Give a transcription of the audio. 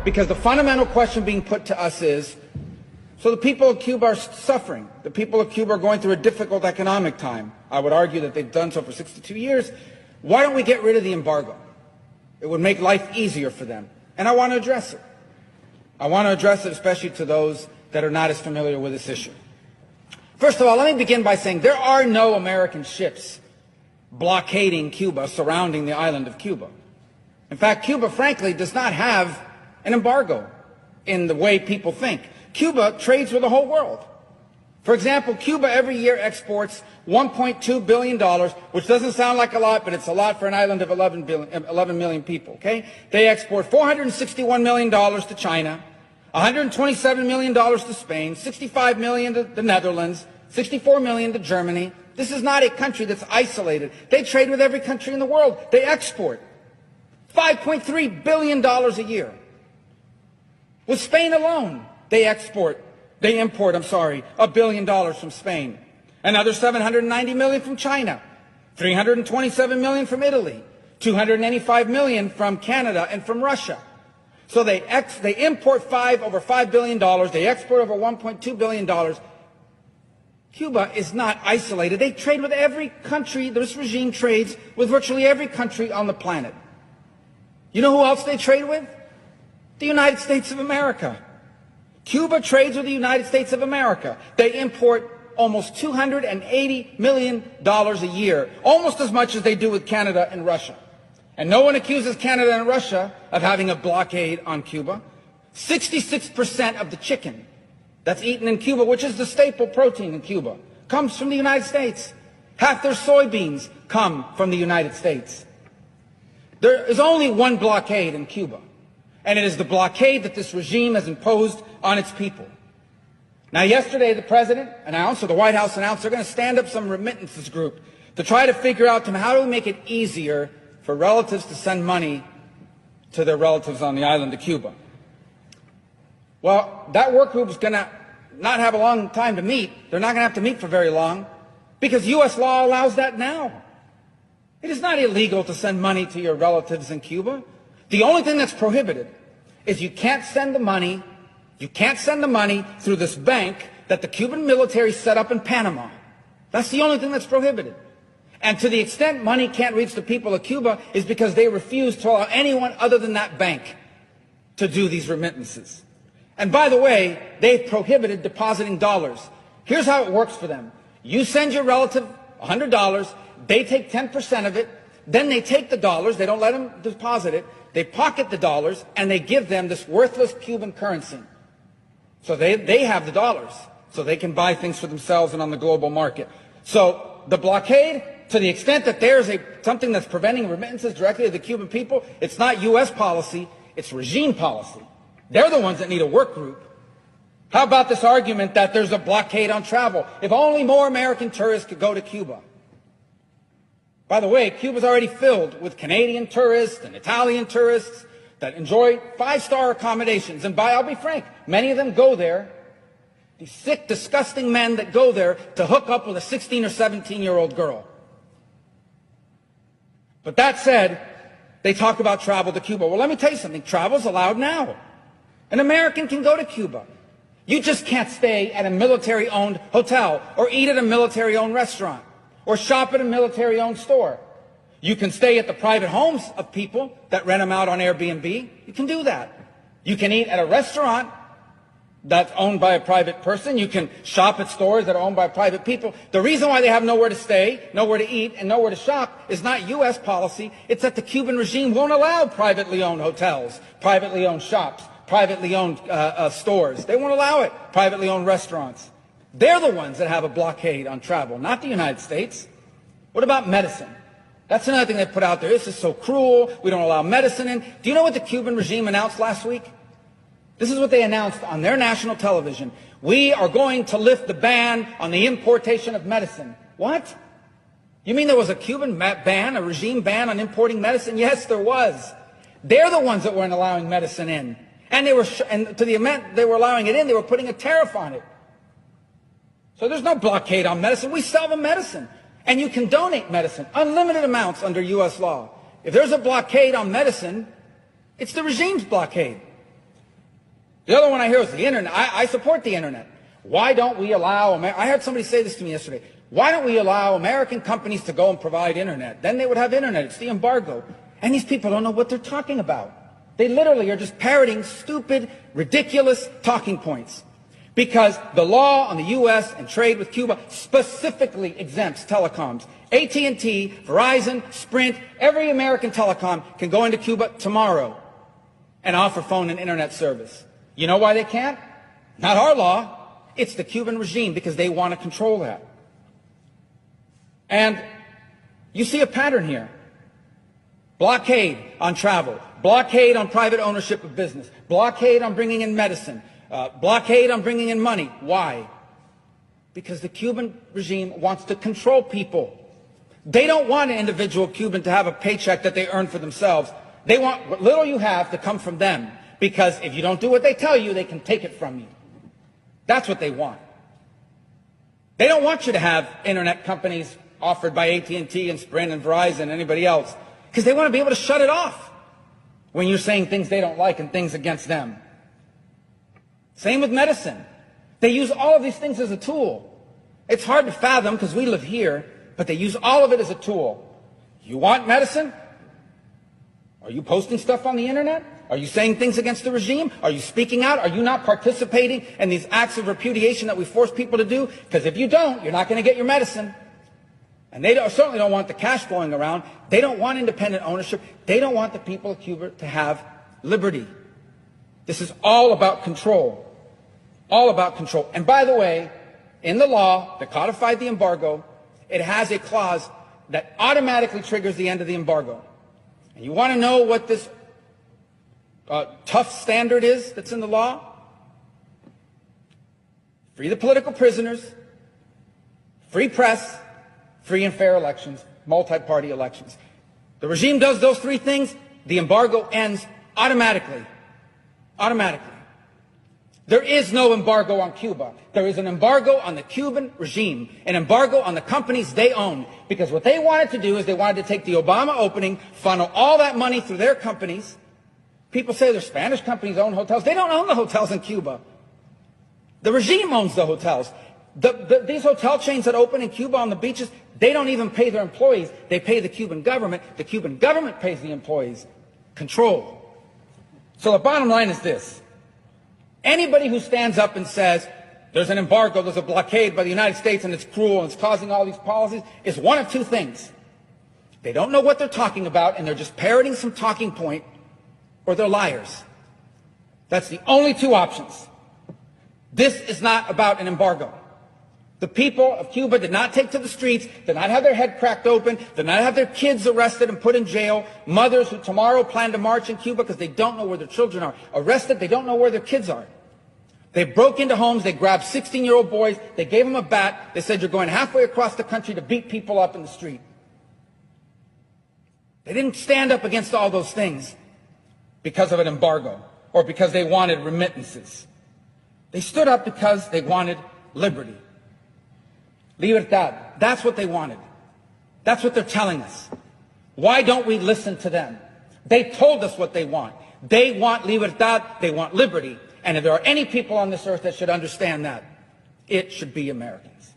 Because the fundamental question being put to us is, so the people of Cuba are suffering. The people of Cuba are going through a difficult economic time. I would argue that they've done so for 62 years. Why don't we get rid of the embargo? It would make life easier for them. And I want to address it. I want to address it especially to those that are not as familiar with this issue. First of all, let me begin by saying there are no American ships blockading Cuba, surrounding the island of Cuba. In fact, Cuba, frankly, does not have an embargo in the way people think. Cuba trades with the whole world. For example, Cuba every year exports $1.2 billion, which doesn't sound like a lot, but it's a lot for an island of 11 million people, okay? They export $461 million to China, $127 million to Spain, $65 million to the Netherlands, $64 million to Germany. This is not a country that's isolated. They trade with every country in the world. They export $5.3 billion a year. With Spain alone, they import, $1 billion from Spain. Another $790 million from China, $327 million from Italy, $285 million from Canada and from Russia. So they import over $5 billion, they export over $1.2 billion. Cuba is not isolated. They trade with every country. This regime trades with virtually every country on the planet. You know who else they trade with? The United States of America. Cuba trades with the United States of America. They import almost $280 million a year, almost as much as they do with Canada and Russia. And no one accuses Canada and Russia of having a blockade on Cuba. 66% of the chicken that's eaten in Cuba, which is the staple protein in Cuba, comes from the United States. Half their soybeans come from the United States. There is only one blockade in Cuba, and it is the blockade that this regime has imposed on its people. Now, yesterday, the President announced, or the White House announced, they're going to stand up some remittances group to try to figure out how do we make it easier for relatives to send money to their relatives on the island of Cuba. Well, that work group is going to not have a long time to meet. They're not going to have to meet for very long because U.S. law allows that now. It is not illegal to send money to your relatives in Cuba. The only thing that's prohibited is you can't send the money through this bank that the Cuban military set up in Panama. That's the only thing that's prohibited. And to the extent money can't reach the people of Cuba is because they refuse to allow anyone other than that bank to do these remittances. And by the way, they've prohibited depositing dollars. Here's how it works for them. You send your relative $100, they take 10% of it, then they take the dollars, they don't let them deposit it, they pocket the dollars, and they give them this worthless Cuban currency. So they have the dollars, so they can buy things for themselves and on the global market. So the blockade, to the extent that there's something that's preventing remittances directly to the Cuban people, it's not U.S. policy, it's regime policy. They're the ones that need a work group. How about this argument that there's a blockade on travel? If only more American tourists could go to Cuba. By the way, Cuba's already filled with Canadian tourists and Italian tourists that enjoy five-star accommodations. And I'll be frank, many of them go there, these sick, disgusting men that go there to hook up with a 16 or 17-year-old girl. But that said, they talk about travel to Cuba. Well, let me tell you something. Travel's allowed now. An American can go to Cuba. You just can't stay at a military-owned hotel or eat at a military-owned restaurant or shop at a military-owned store. You can stay at the private homes of people that rent them out on Airbnb. You can do that. You can eat at a restaurant that's owned by a private person. You can shop at stores that are owned by private people. The reason why they have nowhere to stay, nowhere to eat, and nowhere to shop is not U.S. policy. It's that the Cuban regime won't allow privately owned hotels, privately owned shops, privately owned stores. They won't allow it. Privately owned restaurants. They're the ones that have a blockade on travel, not the United States. What about medicine? That's another thing they put out there. This is so cruel. We don't allow medicine in. Do you know what the Cuban regime announced last week? This is what they announced on their national television. We are going to lift the ban on the importation of medicine. What? You mean there was a Cuban ban, a regime ban on importing medicine? Yes, there was. They're the ones that weren't allowing medicine in. And to the extent they were allowing it in, they were putting a tariff on it. So there's no blockade on medicine. We sell them medicine. And you can donate medicine, unlimited amounts under U.S. law. If there's a blockade on medicine, it's the regime's blockade. The other one I hear is the internet. I support the internet. Why don't we allow, I heard somebody say this to me yesterday, why don't we allow American companies to go and provide internet? Then they would have internet. It's the embargo. And these people don't know what they're talking about. They literally are just parroting stupid, ridiculous talking points. Because the law on the U.S. and trade with Cuba specifically exempts telecoms. AT&T, Verizon, Sprint, every American telecom can go into Cuba tomorrow and offer phone and internet service. You know why they can't? Not our law. It's the Cuban regime, because they want to control that. And you see a pattern here. Blockade on travel, blockade on private ownership of business, blockade on bringing in medicine, blockade on bringing in money. Why? Because the Cuban regime wants to control people. They don't want an individual Cuban to have a paycheck that they earn for themselves. They want what little you have to come from them, because if you don't do what they tell you, they can take it from you. That's what they want. They don't want you to have internet companies offered by AT&T and Sprint and Verizon and anybody else, because they want to be able to shut it off when you're saying things they don't like and things against them. Same with medicine. They use all of these things as a tool. It's hard to fathom because we live here, but they use all of it as a tool. You want medicine? Are you posting stuff on the internet? Are you saying things against the regime? Are you speaking out? Are you not participating in these acts of repudiation that we force people to do? Because if you don't, you're not going to get your medicine. And they certainly don't want the cash flowing around. They don't want independent ownership. They don't want the people of Cuba to have liberty. This is all about control. All about control. And by the way, in the law that codified the embargo, it has a clause that automatically triggers the end of the embargo. And you want to know what this tough standard is that's in the law? Free the political prisoners, free press, free and fair elections, multi-party elections. The regime does those three things, the embargo ends automatically. Automatically. There is no embargo on Cuba. There is an embargo on the Cuban regime, an embargo on the companies they own. Because what they wanted to do is they wanted to take the Obama opening, funnel all that money through their companies. People say their Spanish companies own hotels. They don't own the hotels in Cuba. The regime owns the hotels. These hotel chains that open in Cuba on the beaches, they don't even pay their employees. They pay the Cuban government. The Cuban government pays the employees. Control. So the bottom line is this. Anybody who stands up and says there's an embargo, there's a blockade by the United States and it's cruel and it's causing all these policies is one of two things. They don't know what they're talking about and they're just parroting some talking point, or they're liars. That's the only two options. This is not about an embargo. The people of Cuba did not take to the streets, did not have their head cracked open, did not have their kids arrested and put in jail. Mothers who tomorrow plan to march in Cuba because they don't know where their children are. Arrested, they don't know where their kids are. They broke into homes, they grabbed 16-year-old boys, they gave them a bat, they said you're going halfway across the country to beat people up in the street. They didn't stand up against all those things because of an embargo or because they wanted remittances. They stood up because they wanted liberty. Libertad. That's what they wanted. That's what they're telling us. Why don't we listen to them? They told us what they want. They want libertad. They want liberty. And if there are any people on this earth that should understand that, it should be Americans.